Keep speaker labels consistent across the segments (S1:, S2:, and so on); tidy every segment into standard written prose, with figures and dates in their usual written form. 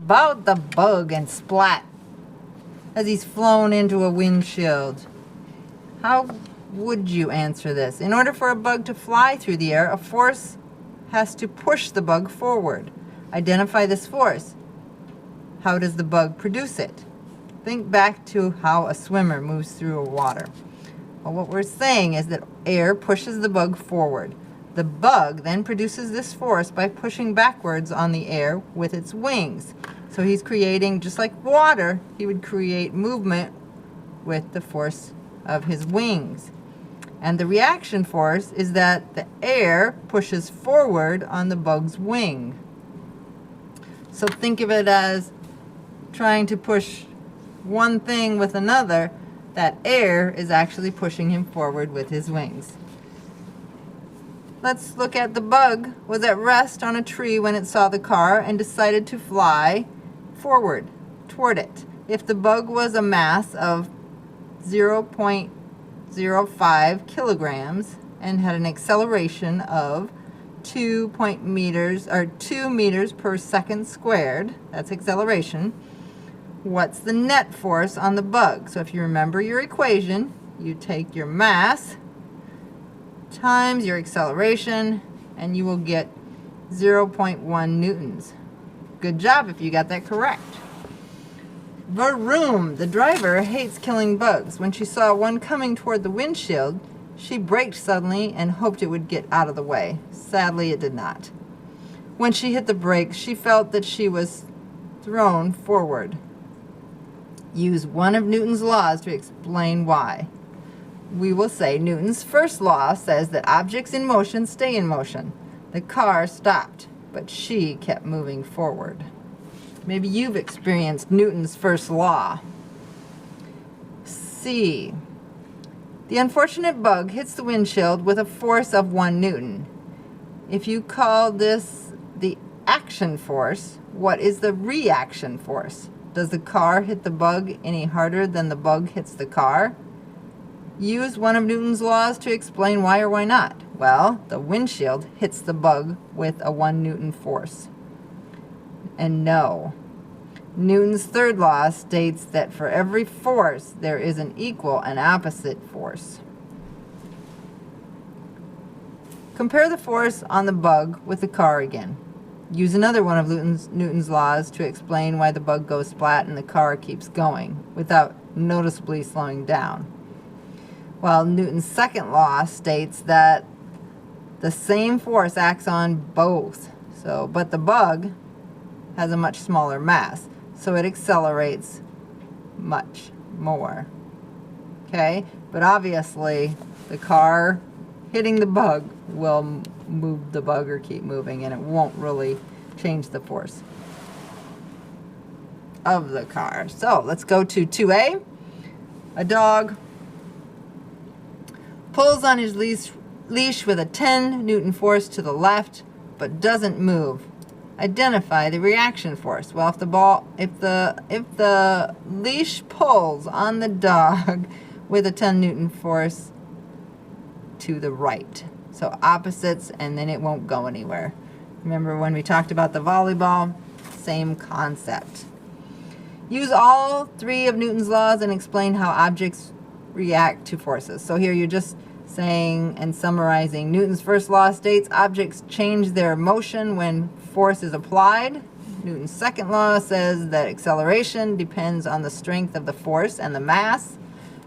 S1: about the bug and splat as he's flown into a windshield? How would you answer this? In order for a bug to fly through the air, a force has to push the bug forward. Identify this force. How does the bug produce it? Think back to how a swimmer moves through water. Well, what we're saying is that air pushes the bug forward. The bug then produces this force by pushing backwards on the air with its wings. So he's creating, just like water, he would create movement with the force of his wings. And the reaction force is that the air pushes forward on the bug's wing. So think of it as trying to push one thing with another. That air is actually pushing him forward with his wings. Let's look at the bug was at rest on a tree when it saw the car and decided to fly forward toward it. If the bug was a mass of 0.05 kilograms and had an acceleration of 2 meters per second squared, that's acceleration, what's the net force on the bug? So if you remember your equation, you take your mass times your acceleration, and you will get 0.1 newtons. Good job if you got that correct. Vroom, the driver hates killing bugs. When she saw one coming toward the windshield, she braked suddenly and hoped it would get out of the way. Sadly, it did not. When she hit the brakes, she felt that she was thrown forward. Use one of Newton's laws to explain why. We will say Newton's first law says that objects in motion stay in motion. The car stopped, but she kept moving forward. Maybe you've experienced Newton's first law. C. The unfortunate bug hits the windshield with a force of 1 Newton. If you call this the action force, what is the reaction force? Does the car hit the bug any harder than the bug hits the car? Use one of Newton's laws to explain why or why not. Well, the windshield hits the bug with a 1 Newton force. And no. Newton's third law states that for every force, there is an equal and opposite force. Compare the force on the bug with the car again. Use another one of Newton's laws to explain why the bug goes splat and the car keeps going without noticeably slowing down. Well, Newton's second law states that the same force acts on both. But the bug has a much smaller mass, so it accelerates much more. Okay? But obviously, the car hitting the bug will move the bug or keep moving, and it won't really change the force of the car. So let's go to 2A. A dog pulls on his leash with a 10 Newton force to the left, but doesn't move. Identify the reaction force. Well, if the leash pulls on the dog with a 10 Newton force to the right, so opposites, and then it won't go anywhere. Remember when we talked about the volleyball? Same concept. Use all 3 of Newton's laws and explain how objects react to forces. So here you're just saying and summarizing. Newton's first law states objects change their motion when force is applied. Newton's second law says that acceleration depends on the strength of the force and the mass.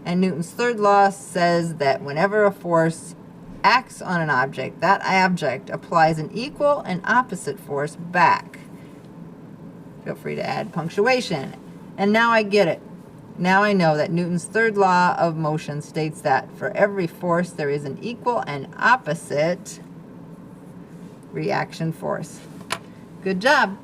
S1: And Newton's third law says that whenever a force acts on an object, that object applies an equal and opposite force back. Feel free to add punctuation. And now I get it. Now I know that Newton's third law of motion states that for every force there is an equal and opposite reaction force. Good job.